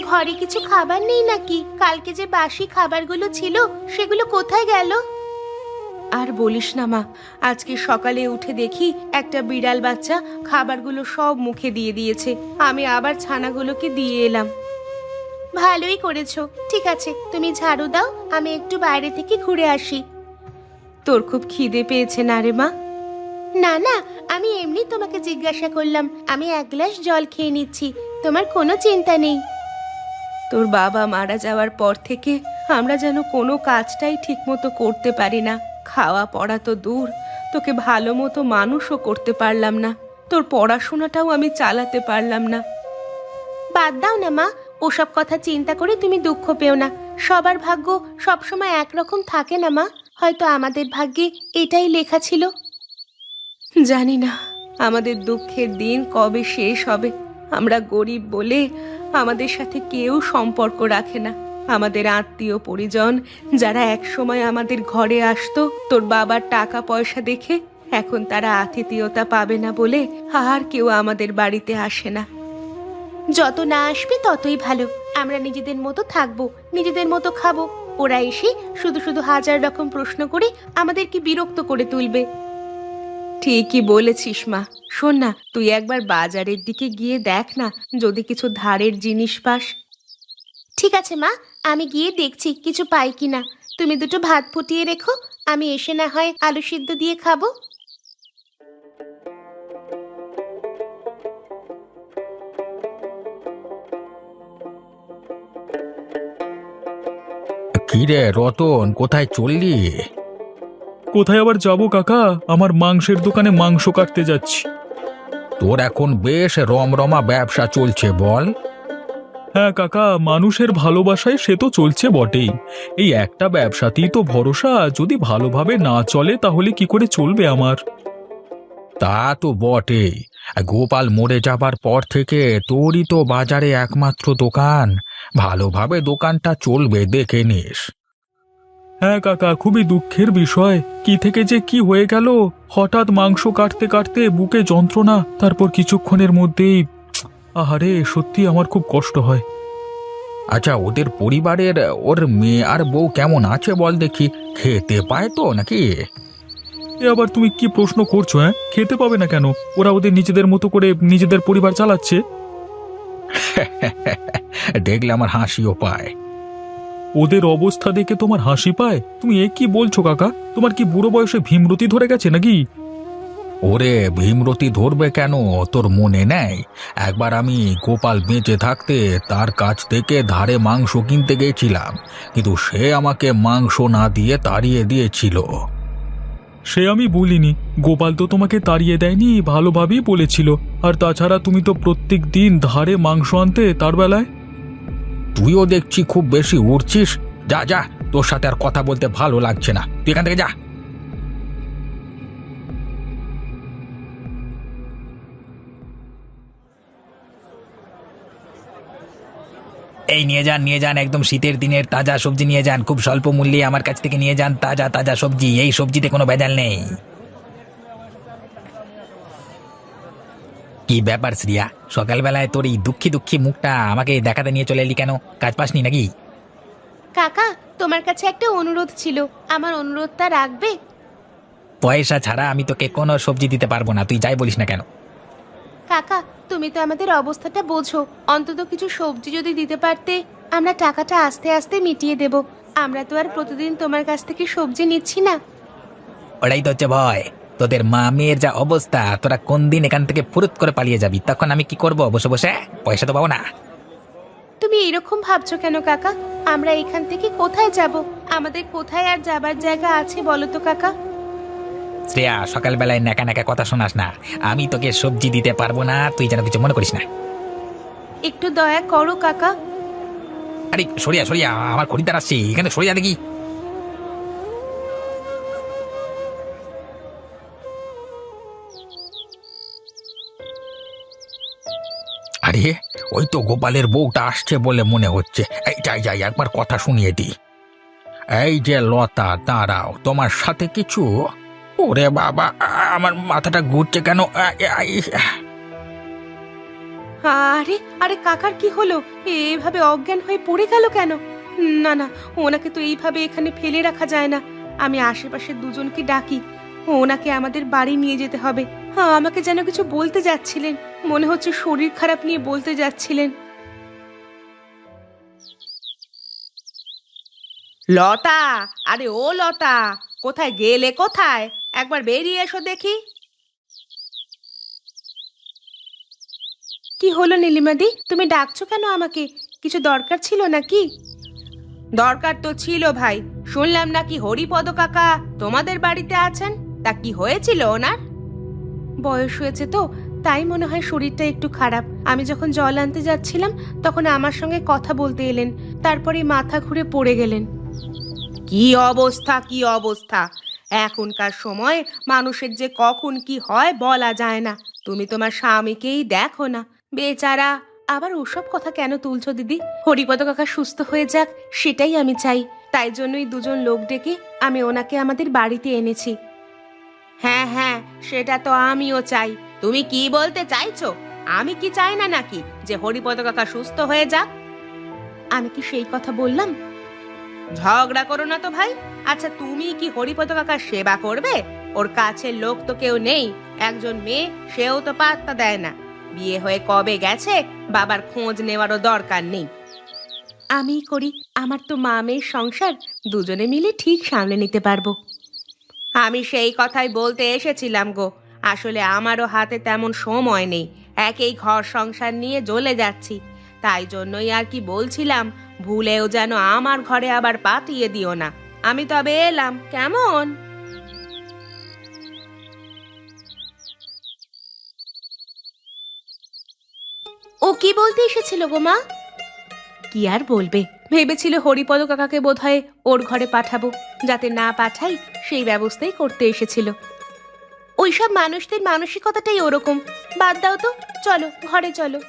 ঘরে কিছু খাবার নেই নাকি? কালকে যে বাসি খাবারগুলো ছিল সেগুলো কোথায় গেল? আর বলিস না মা, আজকে সকালে উঠে দেখি একটা বিড়াল বাচ্চা খাবারগুলো সব মুখে দিয়ে দিয়েছে। আমি আবার ছানাগুলোকে দিয়ে এলাম। ভালোই করেছো। ঠিক আছে, তুমি ঝাড়ু দাও, আমি একটু বাইরে থেকে ঘুরে আসি। তোর খুব খিদে পেয়েছে না রে মা? না না, আমি এমনি তোমাকে জিজ্ঞাসা করলাম। আমি এক গ্লাস জল খেয়ে নিচ্ছি, তোমার কোনো চিন্তা নেই। তোর বাবা মারা যাওয়ার পর থেকে আমরা যেন কোনো কাজটাই ঠিকমতো করতে পারি না। খাওয়া পড়া তো দূর, তোকে ভালো মতো মানুষও করতে পারলাম না। তোর পড়াশোনাটাও আমি চালাতে পারলাম না। বাদ দাও না মা, ওসব কথা চিন্তা করে তুমি দুঃখ পেও না। সবার ভাগ্য সবসময় একরকম থাকে না মা। হয়তো আমাদের ভাগ্যে এটাই লেখা ছিল। জানি না আমাদের দুঃখের দিন কবে শেষ হবে। আমরা গরিব বলে আমাদের সাথে কেউ সম্পর্ক রাখে না। আমাদের আত্মীয় পরিজন যারা একসময় আমাদের ঘরে আসতো, তোর বাবার টাকা পয়সা দেখে এখন তারা আতিথেয়তা পাবে না বলে আর কেউ আমাদের বাড়িতে আসে না। যত না আসবে ততই ভালো। আমরা নিজেদের মতো থাকবো, নিজেদের মতো খাবো। ওরা এসে শুধু শুধু হাজার রকম প্রশ্ন করে আমাদেরকে বিরক্ত করে তুলবে। ঠিকই বলেছিস মা। শোন না, তুই একবার বাজারের দিকে গিয়ে দেখ না, যদি কিছু ধারের জিনিস পাস। ঠিক আছে মা, আমি গিয়ে দেখছি কিছু পাই কিনা। তুমি দুটো ভাত ফুটিয়ে রেখো, আমি এসে না হয় আলু সিদ্ধ দিয়ে খাবো। কিরে রতন, কোথায় চললি? কোথায় আবার যাব কাকা? আমার মাংসের দোকানে মাংস কাটতে যাচ্ছি। তোর এখন বেশ রমরমা ব্যবসা চলছে বল। হ্যাঁ কাকা, মানুষের ভালোবাসায় সে তো চলছে বটেই। এই একটা ব্যবসাতেই তো ভরসা, যদি ভালোভাবে না চলে তাহলে কি করে চলবে আমার? তা তো বটেই। গোপাল মরে যাবার পর থেকে তোরই তো বাজারে একমাত্র দোকান। ভালোভাবে দোকানটা চলবে দেখে নিস। হ্যাঁ কাকা, খুবই দুঃখের বিষয়। কি থেকে যে কি হয়ে গেল, হঠাৎ মাংস কাটতে কাটতে বুকে যন্ত্রণা, তারপর কিছুক্ষণের মধ্যেই আহারে, সত্যি আমার খুব কষ্ট হয়। আচ্ছা, ওদের পরিবারের ওর মেয়ে আর বউ কেমন আছে বল দেখি। খেতে পায় তো নাকি? এ আবার তুমি কি প্রশ্ন করছো? হ্যাঁ, খেতে পাবে না কেন? ওরা ওদের নিজেদের মতো করে নিজেদের পরিবার চালাচ্ছে। দেখলে আমার হাসিও পায়। ওদের অবস্থা দেখে তোমার হাসি পায়? তুমি এ কি বলছো কাকা? তোমার কি বুড়ো বয়সে ভীমরতি ধরে গেছে নাকি? ওরে, ভীমরতি ধরবে কেন? তোর মনে নেই একবার আমি গোপাল বেঁচে থাকতে তার কাছ থেকে ধারে মাংস কিনতে গেছিলাম, কিন্তু সে আমাকে মাংস না দিয়ে তাড়িয়ে দিয়েছিল। সে আমি বলিনি। গোপাল তো তোমাকে তাড়িয়ে দেয়নি, ভালোভাবেই বলেছিল। আর তাছাড়া তুমি তো প্রত্যেক দিন ধারে মাংস আনতে তার বেলায়। তুইও দেখছি খুব বেশি উড়ছিস। যা যা, তোর সাথে আর কথা বলতে ভালো লাগছে না, তুই এখান থেকে যা। এই নিয়ে যান, নিয়ে যান, একদম শীতের দিনের তাজা সবজি নিয়ে যান। খুব স্বল্প মূল্যে আমার কাছ থেকে নিয়ে যান তাজা তাজা সবজি। এই সবজিতে কোনো ভেজাল নেই। কি ব্যাপার শ্রিয়া, সকালবেলায় তোর এই দুঃখী দুঃখী মুখটা আমাকে দেখাতে নিয়ে চলে এলি কেন? কাজ পাসনি নাকি? কাকা, তোমার কাছে একটা অনুরোধ ছিল, আমার অনুরোধটা রাখবে? পয়সা ছাড়া আমি তোকে কোনো সবজি দিতে পারবো না, তুই যাই বলিস না কেন। কাকা, তুমি তো আমাদের অবস্থাটা বোঝো। অন্তত কিছু সবজি যদি দিতে পারতে, আমরা টাকাটা আস্তে আস্তে মিটিয়ে দেব। আমরা তো আর প্রতিদিন তোমার কাছ থেকে সবজি নিচ্ছি না। ওটাই তো হচ্ছে ভয়। তোদের মা মেয়ের যা অবস্থা, তোরা কোন দিন এখান থেকে ফুরুত করে পালিয়ে যাবি, তখন আমি কি করব? বসে বসে পয়সা তো পাবো না। তুমি এরকম ভাবছো কেন কাকা? আমরা এখান থেকে কোথায় যাব? আমাদের কোথায় আর যাবার জায়গা আছে বলো তো কাকা? শ্রেয়া, সকালবেলায় নাকা নাকা কথা শোনাস না। আমি তোকে সবজি দিতে পারবো না, তুই যেন কিছু মনে করিস না। একটু দয়া করো কাকা। আরে সরিয়া সরিয়া, আমার খরিদ্দার আসছে, এখানে সরিয়া দেখি। আরে, ওই তো গোপালের বউটা আসছে বলে মনে হচ্ছে। এই যাই যাই, একবার কথা শুনিয়ে দি। এই যে লতা, দাঁড়াও, তোমার সাথে কিছু। ওরে বাবা, আমার মাথাটা ঘুরছে কেন? আরে আরে কাকার কি হলো? এভাবে অজ্ঞান হয়ে পড়ে গেল কেন? না না, ওনাকে তো এইভাবে এখানে ফেলে রাখা যায় না। আমি আশেপাশের দুজনকে ডাকি, ওনাকে আমাদের বাড়ি নিয়ে যেতে হবে। আমাকে যেন কিছু বলতে যাচ্ছিলেন, মনে হচ্ছে শরীর খারাপ নিয়ে বলতে যাচ্ছিলেন। লতা, আরে ও লতা, কোথায় গেলে? কোথায়? একবার বেরিয়ে এসো দেখি। কি হলো নীলিমাদি, তুমি ডাকছো কেন আমাকে? কিছু দরকার ছিল নাকি? দরকার তো ছিল ভাই, শুনলাম নাকি হরিপদ কাকা তোমাদের বাড়িতে আছেন। তা কি হয়েছিল ওনার? বয়স হয়েছে তো, তাই মনে হয় শরীরটা একটু খারাপ। আমি যখন জল আনতে যাচ্ছিলাম তখন আমার সঙ্গে কথা বলতে এলেন, তারপরে মাথা ঘুরে পড়ে গেলেন। কি অবস্থা, কি অবস্থা! এখনকার সময় মানুষের যে কখন কি হয় বলা যায় না। তুমি তোমার স্বামীকেই দেখো না, বেচারা। আবার ওসব কথা কেন তুলছো দিদি? হরিপদ কাকা সুস্থ হয়ে যাক, সেটাই আমি চাই। তাই জন্যই দুজন লোক ডেকে আমি ওনাকে আমাদের বাড়িতে এনেছি। হ্যাঁ হ্যাঁ, সেটা তো আমিও চাই। তুমি কি বলতে চাইছো? আমি কি চাই না নাকি যে হরিপদ কাকা সুস্থ হয়ে যাক? আমি কি সেই কথা বললাম? ঝগড়া করো না তো ভাই। আচ্ছা, তুমি কি হরিপদ কাকার সেবা করবে? ওর কাছের লোক তো কেউ নেই। একজন মেয়ে, সেও তো পাত্তা দেয় না। বিয়ে হয়ে কবে গেছে, বাবার খোঁজ নেওয়ারও দরকার নেই। আমি করি, আমার তো মা মেয়ের সংসার, দুজনে মিলে ঠিক সামলে নিতে পারবো। আমি সেই কথাই বলতে এসেছিলাম গো। আসলে আমারও হাতে তেমন সময় নেই, একেই ঘর সংসার নিয়ে জ্বলে যাচ্ছি। তাই জন্যই আর কি বলছিলাম, ভুলেও যেন আমার ঘরে আবার পাঠিয়ে দিও না। আমি তবে এলাম, কেমন? ও কি বলতে এসেছিল গো মা? কি আর বলবে, ভেবেছিল হরিপদ কাকাকে বোধহয় ওর ঘরে পাঠাবো। যাতে না পাঠাই সেই ব্যবস্থাই করতে এসেছিল। ওইসব মানুষদের মানসিকতাটাই ওরকম। বাদ দাও তো, চলো ঘরে চলো।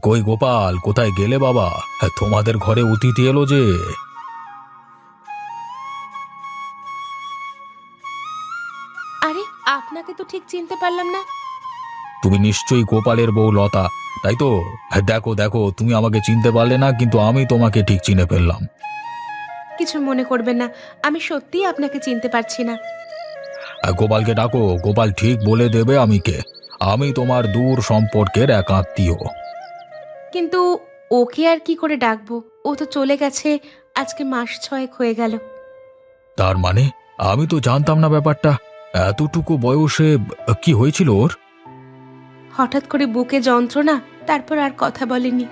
কই গোপাল, কোথায় গেলে বাবা? তোমাদের ঘরে অতিথি এলো যে। আরে, আপনাকে তো ঠিক চিনতে পারলাম না। তুমি নিশ্চয়ই গোপালের বউ লতা, তাই তো? দেখো দেখো, তুমি আমাকে চিনতে পারলে না, কিন্তু আমি তোমাকে ঠিক চিনে ফেললাম। কিছু মনে করবেন না, আমি সত্যিই আপনাকে চিনতে পারছি না। গোপালকে ডাকো, গোপাল ঠিক বলে দেবে আমি কে। আমি তোমার দূর সম্পর্কের এক আত্মীয়। কিন্তু ওকে আর কি করে ডাকবো? ও তো চলে গেছে, আজকে মাস 6 হয়ে গেল। তার মানে আমি তো জানতাম না ব্যাপারটা। এতটুকু বয়সে কি হয়েছিল ওর? হঠাৎ করে বুকে যন্ত্রণা, তারপর আর কথা বলেনি।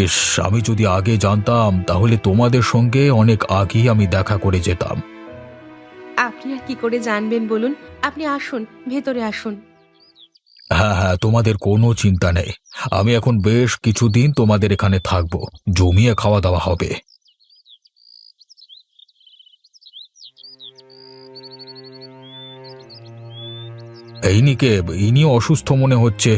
ইস, আমি যদি আগে জানতাম তাহলে তোমাদের সঙ্গে অনেক আগেই আমি দেখা করে যেতাম। আপনি আর কি করে জানবেন বলুন? আপনি আসুন, ভেতরে আসুন। হ্যাঁ হ্যাঁ, তোমাদের কোনো চিন্তা নেই। আমি এখন বেশ কিছুদিন তোমাদের এখানে থাকবো, জমিয়ে খাওয়া দাওয়া হবে। এই নিকে, ইনি অসুস্থ মনে হচ্ছে।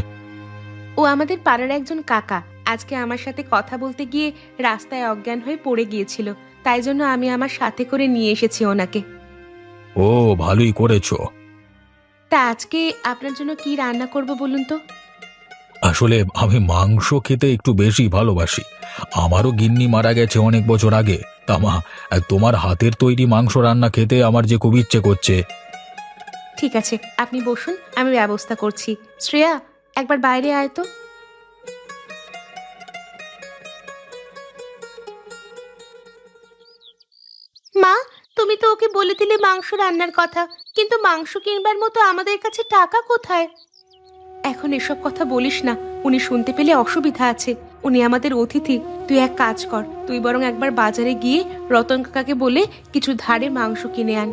ও আমাদের পাড়ার একজন কাকা। আজকে আমার সাথে কথা বলতে গিয়ে রাস্তায় অজ্ঞান হয়ে পড়ে গিয়েছিল, তাই জন্য আমি আমার সাথে করে নিয়ে এসেছি ওনাকে। ও, ভালোই করেছো। তা আজকে আপনার জন্য কি রান্না করব বলুন তো? আসলে আমি মাংস খেতে একটু বেশি ভালোবাসি। আমারও গিন্নি মারা গেছে অনেক বছর আগে। তা মা, তোমার হাতের তৈরি মাংস রান্না খেতে আমার যে খুব ইচ্ছে করছে। ঠিক আছে, আপনি বসুন, আমি ব্যবস্থা করছি। শ্রেয়া, একবার বাইরে আয় তো। মা, তুমি তো ওকে বলে দিলে মাংস রান্নার কথা, কিন্তু মাংস কিনবার মতো আমাদের কাছে টাকা কোথায়? এখন এসব কথা বলিস না, উনি শুনতে পেলে অসুবিধা আছে। উনি আমাদের অতিথি। তুই এক কাজ কর, তুই বরং একবার বাজারে গিয়ে রতন কাকাকে বলে কিছু ধারে মাংস কিনে আন।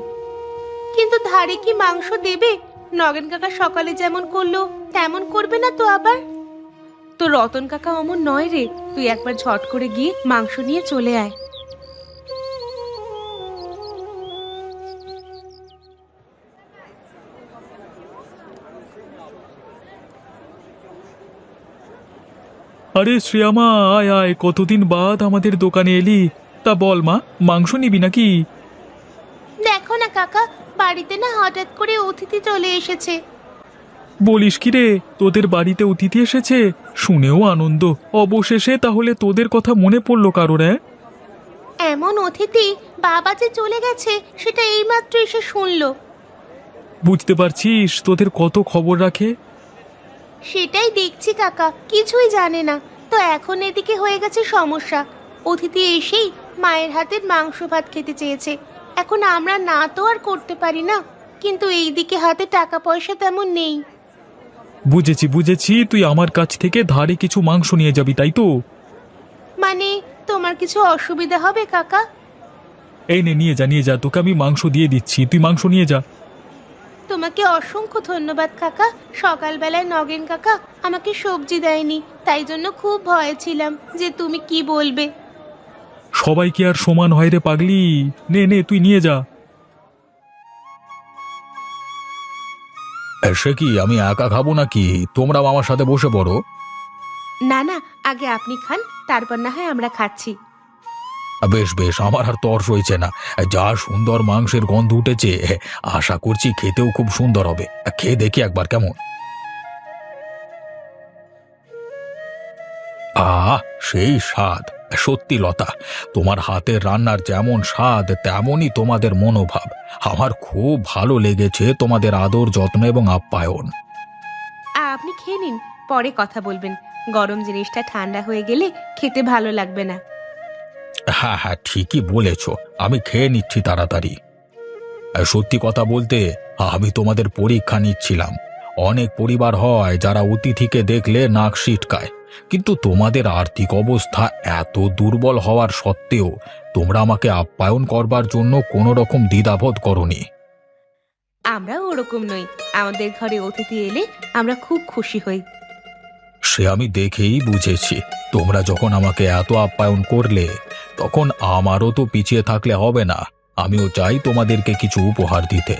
কিন্তু ধারে কি মাংস দেবে? নগেন কাকা সকালে যেমন করলো তেমন করবে না তো আবার? তো রতন কাকা অমন নয় রে, তুই একবার ঝট করে গিয়ে মাংস নিয়ে চলে আয়। আরে শ্রেয়ামা, আয় আয়, কতদিন বাদ আমাদের দোকানে এলি। তা বল মা, মাংস নিবি নাকি? কাকা, বাড়িতে না হঠাৎ করে অতিথি চলে এসেছে। বলিস কি রে, তোদের বাড়িতে অতিথি এসেছে? শুনেও আনন্দ। অবশেষে তাহলে তোদের কথা মনে পড়লো কারোর? এমন অতিথি বাবা যে চলে গেছে সেটা এইমাত্র এসে শুনলো। বুঝতে পারছিস তোদের কত খবর রাখে। সেটাই দেখছি কাকা, কিছুই জানে না। তো এখন এদিকে হয়ে গেছে সমস্যা। অতিথি এসেই মায়ের হাতের মাংস ভাত খেতে চেয়েছে। এখন আমরা না তো আর করতে পারি না, কিন্তু এইদিকে হাতে টাকা পয়সা তেমন নেই। বুঝেছি বুঝেছি, তুই আমার কাছ থেকে ধারে কিছু মাংস নিয়ে যাবি, তাই তো? মানে তোমার কিছু অসুবিধা হবে কাকা? এই নে, নিয়ে যা নিয়ে যা, তোকে আমি মাংস দিয়ে দিচ্ছি, তুই মাংস নিয়ে যা। তোমাকে অসংখ্য ধন্যবাদ কাকা। সকালবেলায় নগেন কাকা আমাকে সবজি দেয়নি, তাই জন্য খুব ভয়ে ছিলাম যে তুমি কি বলবে। সবাই কি আর সমান হয় রে পাগলি? নে নে, তুই নিয়ে যা। সে কি, আমি একা খাবো নাকি? তোমরাও আমার সাথে বসে পড়ো। না না, আগে আপনি খান, তারপর না হয় আমরা খাচ্ছি। বেশ বেশ, আমার আর তর সইছে না। যা সুন্দর মাংসের গন্ধ উঠেছে, আশা করছি খেতেও খুব সুন্দর হবে। খেয়ে দেখি একবার কেমন। সেই স্বাদ! সত্যি লতা, তোমার হাতের রান্নার যেমন স্বাদ তেমনই তোমাদের মনোভাব। আমার খুব ভালো লেগেছে তোমাদের আদর, যত্ন এবং আপ্যায়ন। আপনি খেয়ে নিন, পরে কথা বলবেন। গরম জিনিসটা ঠান্ডা হয়ে গেলে খেতে ভালো লাগবে না। হ্যাঁ হ্যাঁ, ঠিকই বলেছ, আমি খেয়ে নিচ্ছি তাড়াতাড়ি। সত্যি কথা বলতে, আমি তোমাদের পরীক্ষা নিচ্ছিলাম। অনেক পরিবার হয় যারা অতিথিকে দেখলে নাক সিটকায়, কিন্তু তোমাদের আর্থিক অবস্থা এত দুর্বল হওয়ার সত্ত্বেও তোমরা আমাকে আপ্যায়ন করবার জন্য কোনো রকম দ্বিধাবোধ করনি। আমরা ওরকম নই, আমাদের ঘরে অতিথি এলে আমরা খুব খুশি হই। সে আমি দেখেই বুঝেছি। তোমরা যখন আমাকে এত আপ্যায়ন করলে, তখন আমারও তো পিছিয়ে থাকলে হবে না। আমিও চাই তোমাদেরকে কিছু উপহার দিতে।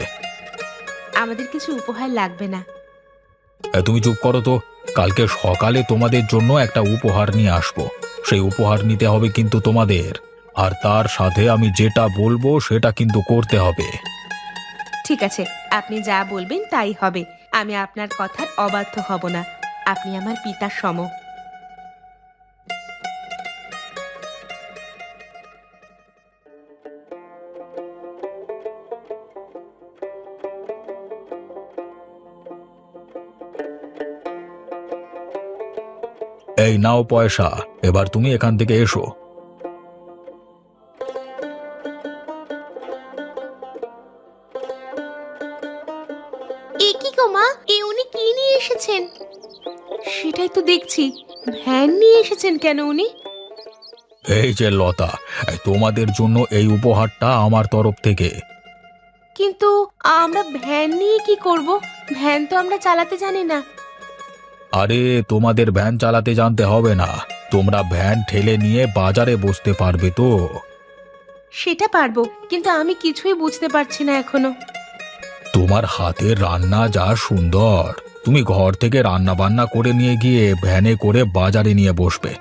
আমাদের কিছু উপহার লাগবে না। তুমি চুপ করো তো। কালকে সকালে তোমাদের জন্য একটা উপহার নিয়ে আসবো। সেই উপহার নিতে হবে কিন্তু তোমাদের, আর তার সাথে আমি যেটা বলবো সেটা কিন্তু করতে হবে। ঠিক আছে, আপনি যা বলবেন তাই হবে। আমি আপনার কথার অবাধ্য হব না। আপনি আমার পিতার সম। এই নাও পয়সা, এবার তুমি এখান থেকে এসো। এ কি গো মা, এ উনি কি নিয়ে এসেছেন? সেটাই তো দেখছি, ভ্যান নিয়ে এসেছেন কেন উনি? এই যে লতা, তোমাদের জন্য এই উপহারটা আমার তরফ থেকে। কিন্তু আমরা ভ্যান নিয়ে কি করব? ভ্যান তো আমরা চালাতে জানি না। আরে, তোমাদের ভ্যান চালাতে জানতে হবে না। তোমরা ভ্যান ঠেলে নিয়ে বাজারে বসতে পারবে তো। সেটা পারবো, কিন্তু আমি কিছুই বুঝতে পারছি না এখনো। তোমার হাতের রান্না যা সুন্দর, তুমি ঘর থেকে রান্না বান্না করে নিয়ে গিয়ে ভ্যানে করে বাজারে নিয়ে বসবে।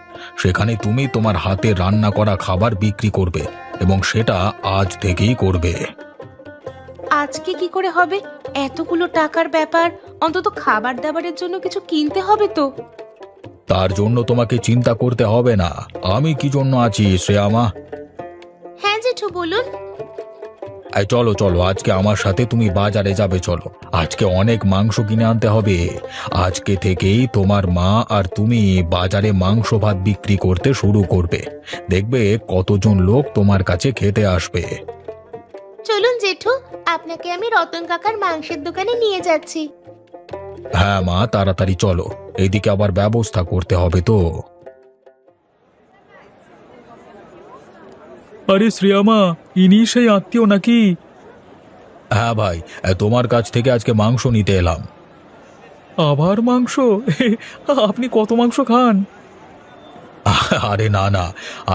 সেখানে তুমি তোমার হাতের রান্না করা খাবার বিক্রি করবে, এবং সেটা আজ থেকেই করবে। আজকে কি করে হবে? এতগুলো টাকার ব্যাপার, অন্তত খাবার দাবারের জন্য কিছু কিনতে হবে তো। তার জন্য তোমাকে চিন্তা করতে হবে না। আমি কি জন্য আছি শ্রেয়ামা। হ্যাঁ জেঠু, বলুন। এই চলো চলো, আজকে আমার সাথে তুমি বাজারে যাবে। চলো, আজকে অনেক মাংস কিনে আনতে হবে। আজকে থেকেই তোমার মা আর তুমি বাজারে মাংস ভাত বিক্রি করতে শুরু করবে। দেখবে কতজন লোক তোমার কাছে খেতে আসবে। চলুন জেঠু, আপনাকে আমি রতন কাকার মাংসের দোকানে নিয়ে যাচ্ছি। হ্যাঁ মা, তাড়াতাড়ি চলো, এইদিকে আবার ব্যবস্থা করতে হবে তো। আরে শ্রেয়ামা, ইনি সেই আত্মীয় নাকি? হ্যাঁ ভাই, তোমার কাছ থেকে আজকে মাংস নিতে এলাম। আবার মাংস? আপনি কত মাংস খান? আরে না না,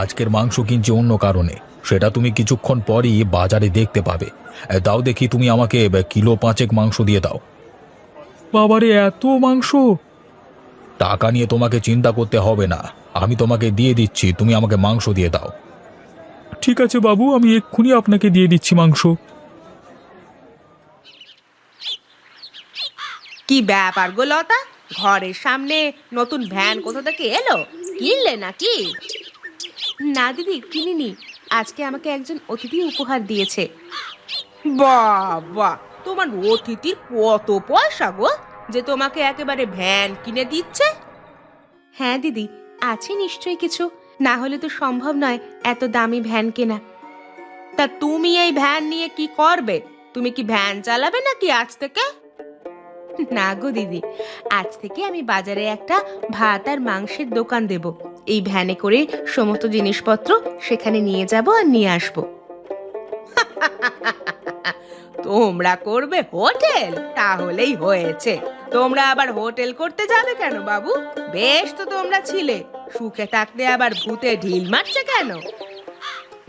আজকের মাংস কিনছি অন্য কারণে। সেটা তুমি কিছুক্ষণ পরই বাজারে দেখতে পাবে। দাও দেখি, তুমি আমাকে কিলো 5 মাংস দিয়ে দাও। বাবারে, এত মাংস! টাকা নিয়ে তোমাকে চিন্তা করতে হবে না, আমি তোমাকে দিয়ে দিচ্ছি। তুমি আমাকে মাংস দিয়ে দাও। ঠিক আছে বাবু, আমি এক্ষুনি আপনাকে দিয়ে দিচ্ছি মাংস। কি ব্যাপার গো লতা, ঘরের সামনে নতুন ভ্যান কোথা থেকে এলো? কিনলে নাকি? না দিদি, কিনিনি। আজকে আমাকে একজন অতিথি উপহার দিয়েছে। বাবা, তোমার অতিথির কত পয়সা গো, যে তোমাকে একেবারে ভ্যান কিনে দিচ্ছে? হ্যাঁ দিদি, আছে নিশ্চয়ই কিছু, না হলে তো সম্ভব নয় এত দামি ভ্যান কেনা। তা তুমি এই ভ্যান নিয়ে কি করবে? তুমি কি ভ্যান চালাবে নাকি আজ থেকে? না গো দিদি, আজ থেকে আমি বাজারে একটা ভাত আর মাংসের দোকান দেব। এই ভ্যানে করে সমস্ত জিনিসপত্র সেখানে নিয়ে যাব আর নিয়ে আসব। তোমরা করবে হোটেল? তাহলেই হয়েছে। তোমরা আবার হোটেল করতে যাবে কেন বাবু? বেশ তো তোমরা ছিলে, সুখে থাকতে আবার ভূতে ঢিল মারছে কেন?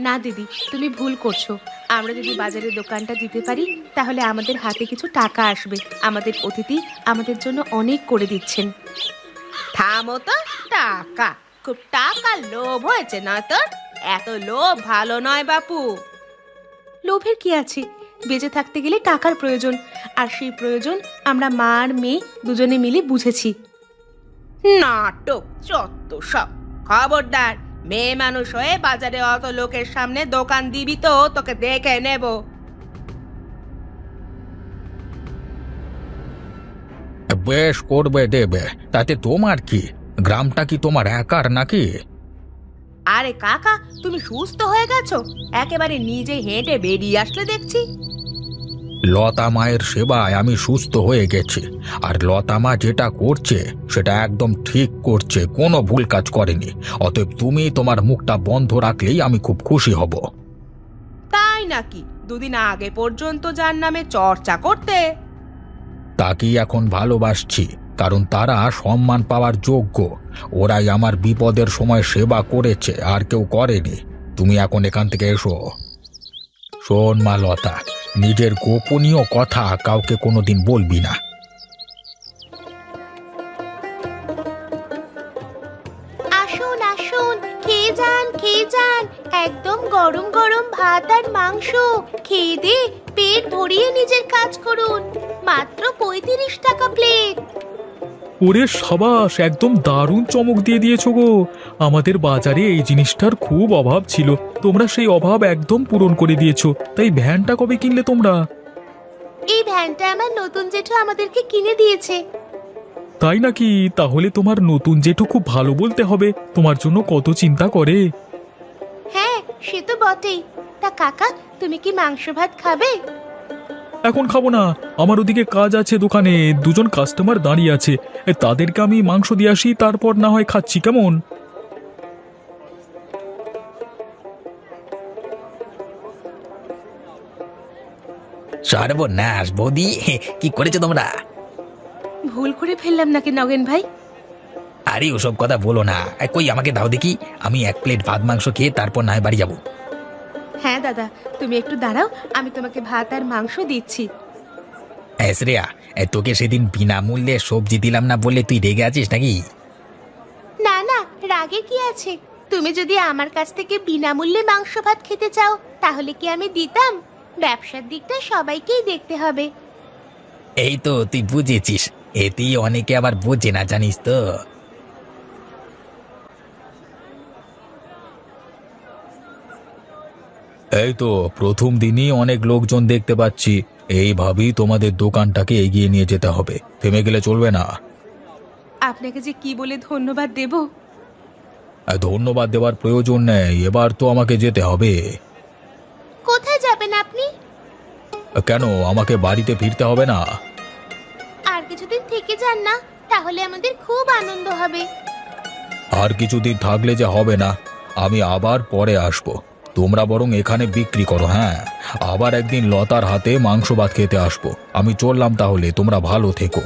না দিদি, তুমি ভুল করছো। আমরা যদি বাজারে দোকানটা দিতে পারি তাহলে আমাদের হাতে কিছু টাকা আসবে। আমাদের অতিথি আমাদের জন্য অনেক করে দিচ্ছেন। থামো তো, টাকা? খুব টাকার লোভ হয়েছে না তোর? এত লোভ ভালো নয় বাপু। লোভের কি আছে? বেঁচে থাকতে গেলে টাকার প্রয়োজন, আর সেই প্রয়োজন আমরা মা আর মেয়ে দুজনে মিলে বুঝেছি। নাটক চত্ব সব। খবরদার, মেয়ে মানুষ হয়ে বাজারে অত লোকের সামনে দোকান দিবি তো তোকে দেখে নেব। বেশ করবে, দেবে, তাতে তোমার কি? গ্রামটা কি তোমার একার নাকি? আরে কাকা, তুমি সুস্থ হয়ে গেছো? একেবারে নিজে হেঁটে বেরিয়ে আসলে দেখছি। লতা মায়ের সেবায় আমি সুস্থ হয়ে গেছি। আর লতা মা যেটা করছে সেটা একদম ঠিক করছে, কোনো ভুল কাজ করেনি। অতএব তুমি তোমার মুখটা বন্ধ রাখলেই আমি খুব খুশি হব। তাই নাকি? দুদিন আগে পর্যন্ত যার নামে চর্চা করতে। তাকেই এখন ভালোবাসছি, কারণ তারা সম্মান পাওয়ার যোগ্য। ওরাই আমার বিপদের সময় সেবা করেছে, আর কেউ করেনি। তুমি এখন এখান থেকে এসো। শোন মা লতা, নিজের গোপনীয় কথা কাউকে কোনোদিন বলবি না। আসুন আসুন, খেয়ে যান খেয়ে যান। একদম গরম গরম ভাত আর মাংস খেয়ে দে পেট ভরিয়ে নিজের কাজ করুন। মাত্র 35 টাকা প্লেট। ওরে সাবাস, একদম দারুণ চমক দিয়ে দিয়েছো গো। আমাদের বাজারে এই জিনিসটার খুব অভাব ছিল, তোমরা সেই অভাব একদম পূরণ করে দিয়েছো। তাই ভ্যানটা কবে কিনলে তোমরা? এই ভ্যানটা আমার নতুন জেঠু আমাদেরকে কিনে দিয়েছে। তাই নাকি? তাহলে তোমার নতুন জেঠু খুব ভালো বলতে হবে, তোমার জন্য কত চিন্তা করে। হ্যাঁ, সে তো বটেই। তা কাকা, তুমি কি মাংস ভাত খাবে? এখন খাবো না, আমার ওদিকে কাজ আছে দোকানে, দুজন কাস্টমার দাঁড়িয়ে আছে। তাদেরকে আমি মাংস দিয়ে আসি, তারপর না হয় খাচ্ছি, কেমন? সর্বনাশ বৌদি, কি করেছো তোমরা? ভুল করে ফেললাম নাকি নগেন ভাই? আরে ওসব কথা বলো না। কই আমাকে দাও দেখি, আমি 1 প্লেট ভাত মাংস খেয়ে তারপর না হয় বাড়ি যাবো। হ্যাঁ দাদা, তুমি একটু দাঁড়াও, আমি তোমাকে ভাত আর মাংস দিচ্ছি। শ্রেয়া, তোকে সেদিন বিনামূল্যে সবজি দিলাম না বললে তুই রেগে আছিস নাকি? না না, রাগে কি আছে? তুমি যদি আমার কাছ থেকে বিনামূল্যে মাংস ভাত খেতে চাও তাহলে কি আমি দিতাম? ব্যবসার দিকটা সবাইকেই দেখতে হবে। এই তো তুই বুঝেছিস, এতেই অনেকে আবার বোঝে না, জানিস তো। এই তো প্রথম দিনই অনেক লোকজন দেখতে পাচ্ছি। এইভাবেই তোমাদের দোকানটাকে এগিয়ে নিয়ে যেতে হবে, থেমে গেলে চলবে না। আপনাকে যে কি বলে ধন্যবাদ দেব। ধন্যবাদ দেওয়ার প্রয়োজন নেই, এবার তো আমাকে যেতে হবে। কোথায় যাবেন আপনি? কেন, আমাকে বাড়িতে ফিরতে হবে না? আর কিছুদিন থেকে যান না, তাহলে আমাদের খুব আনন্দ হবে। আর কিছুদিন থাকলে যে হবে না, আমি আবার পরে আসবো। তোমরা বরং এখানে বিক্রি করো। হ্যাঁ, আবার একদিন লতার হাতে মাংস ভাত খেতে আসবো। আমি চললাম তাহলে, তোমরা ভালো থেকো।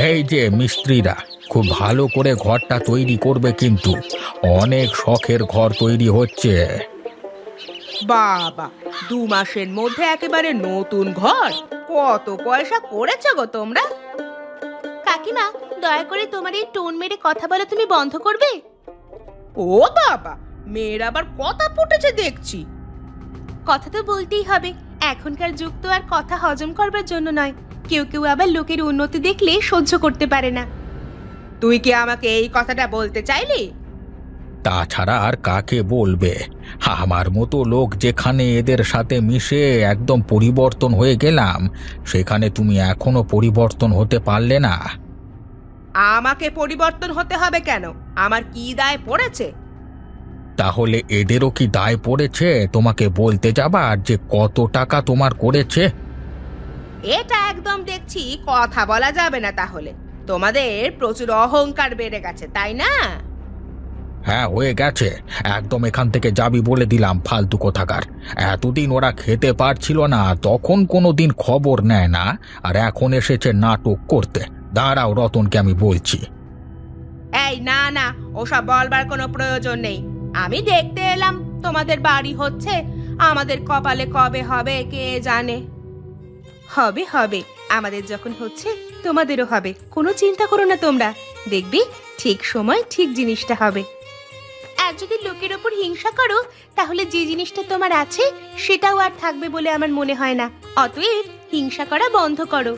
এই যে মিস্ত্রিরা, খুব ভালো করে ঘরটা তৈরি করবে কিন্তু। অনেক শখের ঘর তৈরি হচ্ছে। বাবা, 2 মাসের মধ্যে একেবারে নতুন ঘর! কত পয়সা করেছো গো তোমরা? কাকিমা, দয়া করে তোমার এই টোন মেরে কথা বলা তুমি বন্ধ করবে? ও বাবা, মেয়ের আবার কথা ফুটেছে দেখছি। কথা তো বলতেই হবে, এখনকার যুগ তো আর কথা হজম করবার জন্য নয়। কেউ কেউ আবার লোকের উন্নতি দেখলে সহ্য করতে পারে না। তুই কি আমাকে এই কথাটা বলতে চাইলি? তাছাড়া আর কাকে বলবে? আমার মতো লোক যেখানে এদের সাথে মিশে একদম পরিবর্তন হয়ে গেলাম, সেখানে তুমি এখনো পরিবর্তন হতে পারলে না? আমাকে পরিবর্তন হতে হবে কেন? আমার কি দায় পড়েছে? তাহলে এদেরও কি দায় পড়েছে তোমাকে বলতে যাবার যে কত টাকা তোমার করেছে? এটা একদম দেখছি কথা বলা যাবে না। তাহলে তোমাদের প্রচুর অহংকার বেড়ে গেছে, তাই না? হ্যাঁ, হয়ে গেছে। একদম এখান থেকে যাবি বলে দিলাম, ফালতু কোথাকার। এতদিন ওরা খেতে পারছিল না, তখন কোনো দিন খবর নেয় না, আর এখন এসেছে নাটক করতে। দাঁড়াও, রতনকে আমি বলছি। এই না না, ওসব বলবার কোনো প্রয়োজন নেই। আমি দেখতে এলাম তোমাদের বাড়ি হচ্ছে, আমাদের কপালে কবে হবে কে জানে। হবে হবে, আমাদের যখন হচ্ছে তোমাদেরও হবে, কোনো চিন্তা করো না তোমরা। দেখবি ঠিক সময় ঠিক জিনিসটা হবে। আর যদি লোকের ওপর হিংসা করো, তাহলে যে জিনিসটা তোমার আছে সেটাও আর থাকবে বলে আমার মনে হয় না। অতএব হিংসা করা বন্ধ করো।